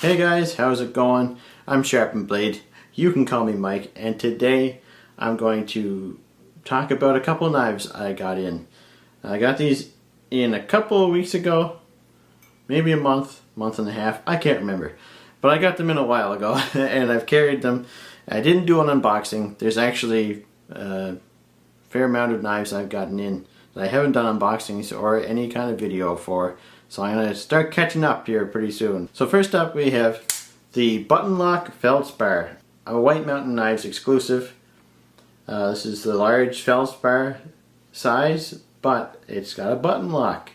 Hey guys, how's it going? I'm Sharpened Blade. You can call me Mike, and today I'm going to talk about a couple knives I got in. I got these in a couple of weeks ago, maybe a month and a half, I can't remember. But I got them in a while ago and I've carried them. I didn't do an unboxing. There's actually a fair amount of knives I've gotten in that I haven't done unboxings or any kind of video for. So I'm going to start catching up here pretty soon. So first up we have the button lock Feldspar, a White Mountain Knives exclusive. This is the large Feldspar size, but it's got a button lock.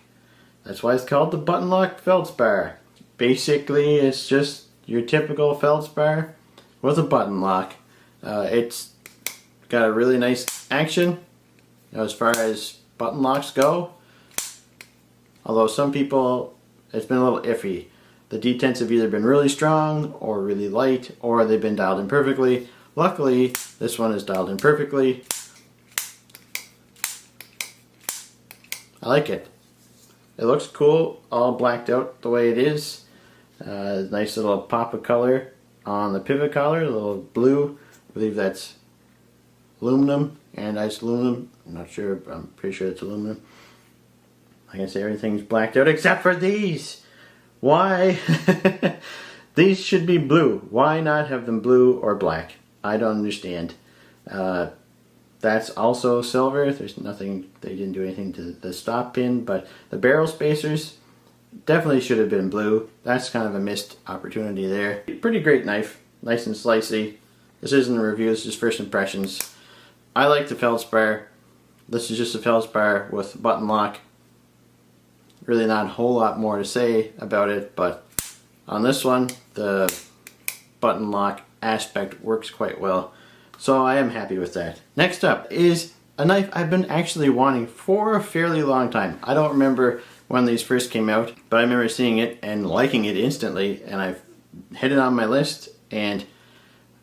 That's why it's called the button lock Feldspar. Basically it's just your typical Feldspar with a button lock. It's got a really nice action as far as button locks go. Although some people, it's been a little iffy. The detents have either been really strong or really light, or they've been dialed in perfectly. Luckily, this one is dialed in perfectly. I like it. It looks cool, all blacked out the way it is. Nice little pop of color on the pivot collar, a little blue. I believe that's aluminum, anodized aluminum. I'm not sure, but I'm pretty sure it's aluminum. Like I say, everything's blacked out except for these. Why? These should be blue. Why not have them blue or black? I don't understand. That's also silver. There's nothing, they didn't do anything to the stop pin, but the barrel spacers definitely should have been blue. That's kind of a missed opportunity there. Pretty great knife. Nice and slicey. This isn't a review, this is just first impressions. I like the Feldspar. This is just a Feldspar with button lock. Really not a whole lot more to say about it, but on this one the button lock aspect works quite well, so I am happy with that. Next up is a knife I've been actually wanting for a fairly long time. I don't remember when these first came out, but I remember seeing it and liking it instantly, and I've hit it on my list and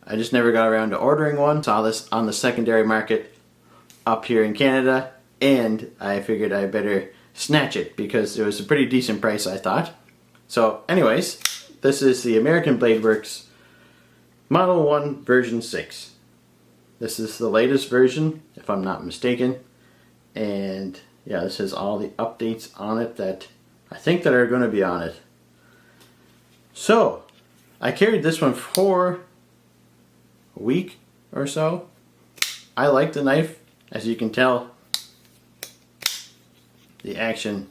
I just never got around to ordering one. Saw this on the secondary market up here in Canada and I figured I better snatch it because it was a pretty decent price, I thought. So anyways, this is the American Blade Works Model 1 version 6. This is the latest version, if I'm not mistaken, and yeah, this has all the updates on it that I think that are going to be on it. So I carried this one for a week or so. I like the knife, as you can tell. The action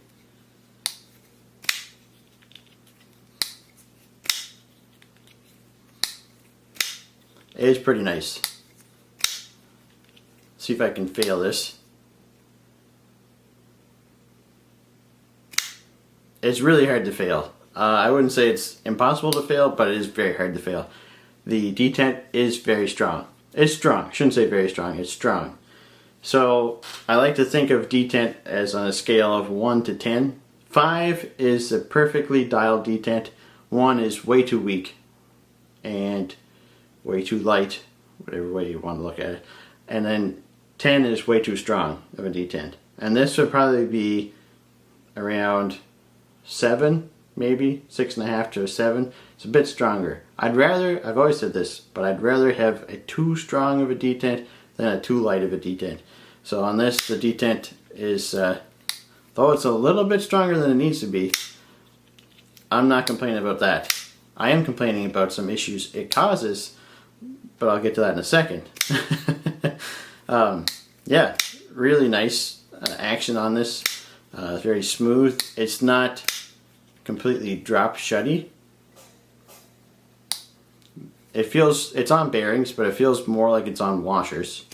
is pretty nice. See if I can fail this. It's really hard to fail. I wouldn't say it's impossible to fail, but it is very hard to fail. The detent is very strong. It's strong. I shouldn't say very strong. It's strong. So I like to think of detent as on a scale of 1 to 10. 5 is a perfectly dialed detent. 1 is way too weak and way too light, whatever way you want to look at it. And then 10 is way too strong of a detent. And this would probably be around 7, maybe 6.5 to a 7. It's a bit stronger. I've always said this, but I'd rather have a too strong of a detent than a too light of a detent. So on this, the detent is, though it's a little bit stronger than it needs to be, I'm not complaining about that. I am complaining about some issues it causes, but I'll get to that in a second. Yeah, really nice action on this. Very smooth. It's not completely drop shutty. It feels, it's on bearings, but it feels more like it's on washers.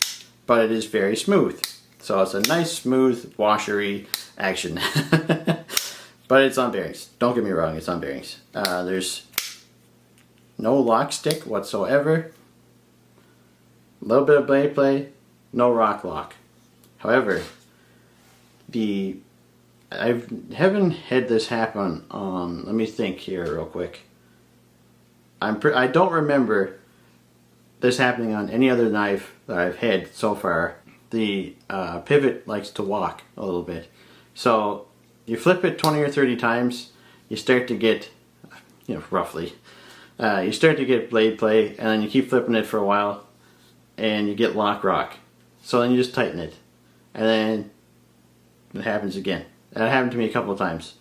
But it is very smooth. So it's a nice, smooth, washery action. But it's on bearings. Don't get me wrong, it's on bearings. There's no lock stick whatsoever. A little bit of blade play, no rock lock. However, I haven't had this happen on, let me think here real quick. I don't remember this happening on any other knife that I've had so far. The pivot likes to walk a little bit. So you flip it 20 or 30 times, you start to get, roughly You start to get blade play, and then you keep flipping it for a while, and you get lock rock. So then you just tighten it, and then it happens again. That happened to me a couple of times.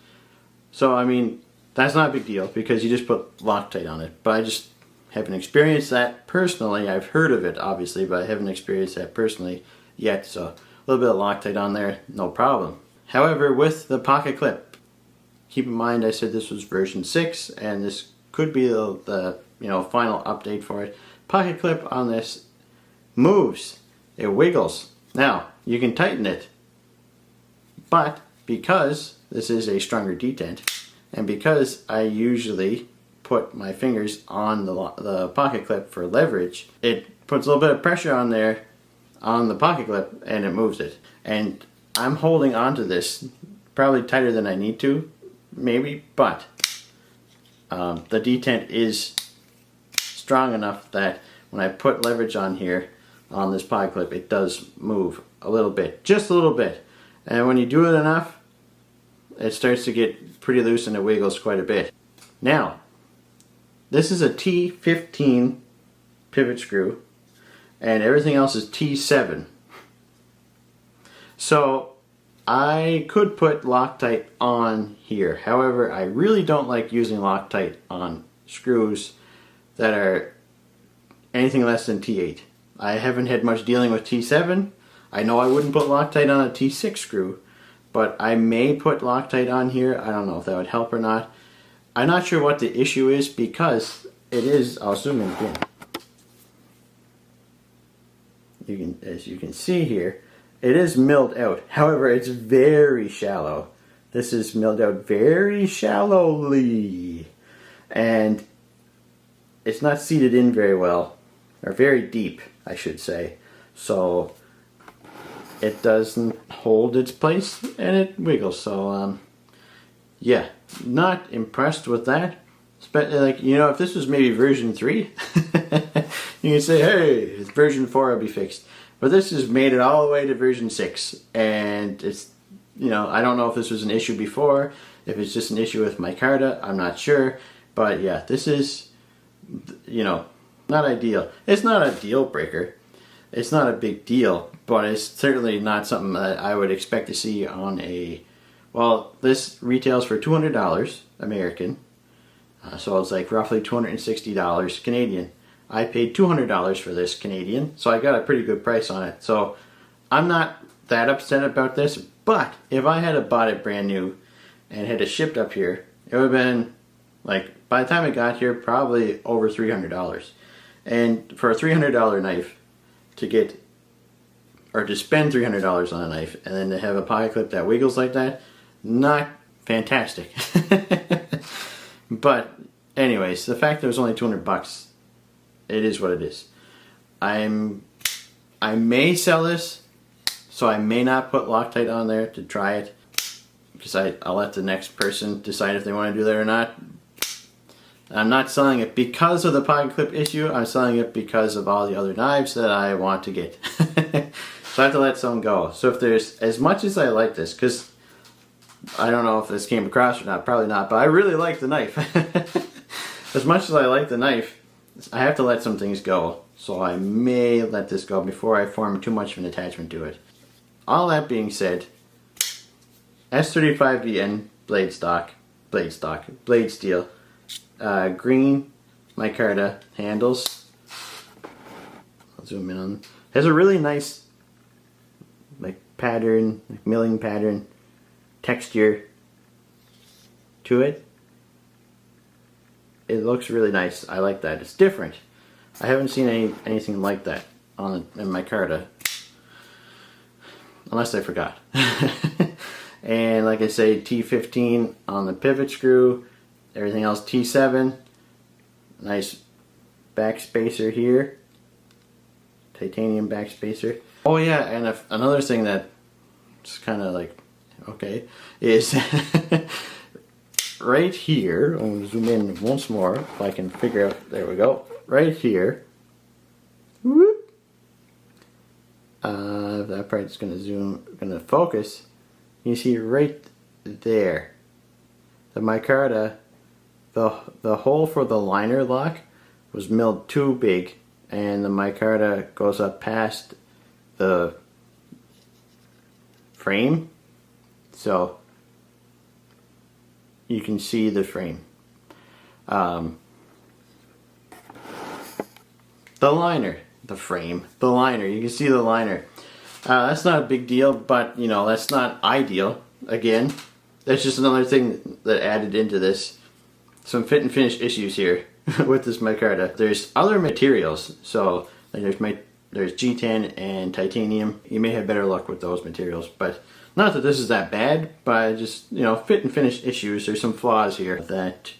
So I mean, that's not a big deal because you just put Loctite on it. But I just haven't experienced that personally. I've heard of it obviously, but I haven't experienced that personally yet. So a little bit of Loctite on there, no problem. However, with the pocket clip, keep in mind I said this was version 6, and this could be the final update for it. Pocket clip on this moves. It wiggles. Now, you can tighten it, but because this is a stronger detent, and because I usually put my fingers on the pocket clip for leverage, it puts a little bit of pressure on there, on the pocket clip, and it moves it. And I'm holding onto this probably tighter than I need to, maybe, but the detent is strong enough that when I put leverage on here, on this pocket clip, it does move a little bit, just a little bit. And when you do it enough, it starts to get pretty loose and it wiggles quite a bit. Now, this is a T15 pivot screw, and everything else is T7. So I could put Loctite on here. However, I really don't like using Loctite on screws that are anything less than T8. I haven't had much dealing with T7. I know I wouldn't put Loctite on a T6 screw, but I may put Loctite on here. I don't know if that would help or not. I'm not sure what the issue is because it is, I'll zoom in again. As you can see here, it is milled out. However, it's very shallow. This is milled out very shallowly. And it's not seated in very well, or very deep, I should say. So it doesn't hold its place and it wiggles. So yeah, not impressed with that. Like, if this was maybe version 3, you can say, hey, it's version 4 will be fixed. But this has made it all the way to version 6, and it's, I don't know if this was an issue before, if it's just an issue with Micarta, I'm not sure. But yeah, this is, not ideal. It's not a deal breaker. It's not a big deal, but it's certainly not something that I would expect to see on a, well, this retails for $200 American, so it's like roughly $260 Canadian. I paid $200 for this Canadian, so I got a pretty good price on it. So I'm not that upset about this, but if I had bought it brand new and had it shipped up here, it would have been, like, by the time it got here, probably over $300. And for a $300 knife, to get, or to spend $300 on a knife and then to have a pocket clip that wiggles like that, not fantastic. But anyways, the fact that it was only $200, it is what it is. I may sell this, so I may not put Loctite on there to try it, because I'll let the next person decide if they want to do that or not. I'm not selling it because of the pocket clip issue. I'm selling it because of all the other knives that I want to get. So I have to let some go. So if there's, as much as I like this, because I don't know if this came across or not, probably not, but I really like the knife. As much as I like the knife, I have to let some things go. So I may let this go before I form too much of an attachment to it. All that being said, S35VN blade steel, green micarta handles. I'll zoom in on. Has a really nice, like, pattern, like milling pattern, texture to it. It looks really nice. I like that. It's different. I haven't seen anything like that in micarta, unless I forgot. And like I say, T15 on the pivot screw. Everything else T7. Nice back spacer here. Titanium back spacer. Oh yeah, and another thing that's kind of like, okay, is right here. I'm going to zoom in once more if I can figure out. There we go. Right here. Whoop. That part's going to focus. You see right there, the micarta the hole for the liner lock was milled too big, and the micarta goes up past the frame, so you can see the frame. The liner, the frame, the liner, you can see the liner. That's not a big deal, but you know, that's not ideal. Again, that's just another thing that added into this. Some fit and finish issues here with this micarta. There's other materials, so like there's G10 and titanium. You may have better luck with those materials, but not that this is that bad, but just, you know, fit and finish issues. There's some flaws here that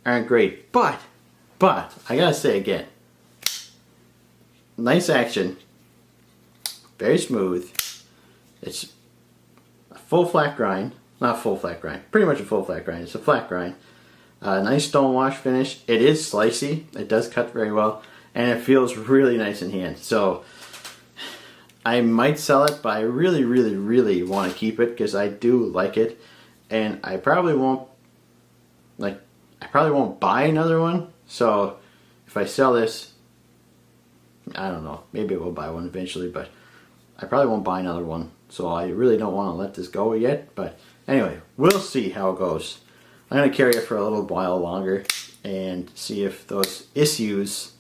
aren't great, but I gotta say again, nice action, very smooth. It's a full flat grind, not full flat grind, pretty much a full flat grind. It's a flat grind. Nice stone wash finish. It is slicey. It does cut very well, and it feels really nice in hand. So I might sell it, but I really want to keep it because I do like it, and I probably won't buy another one. So if I sell this, I don't know, maybe I will buy one eventually, but I probably won't buy another one. So I really don't want to let this go yet, but anyway, we'll see how it goes. I'm going to carry it for a little while longer and see if those issues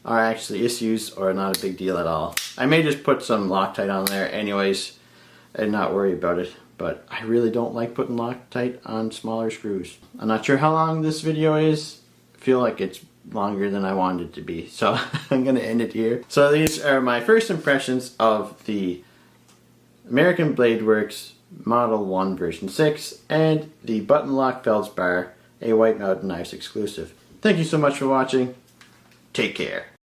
are actually issues or not a big deal at all. I may just put some Loctite on there anyways and not worry about it, but I really don't like putting Loctite on smaller screws. I'm not sure how long this video is. I feel like it's longer than I wanted it to be, so I'm going to end it here. So these are my first impressions of the American Blade Works Model 1 version 6 and the button lock Feldspar, a White Mountain Knives exclusive. Thank you so much for watching. Take care.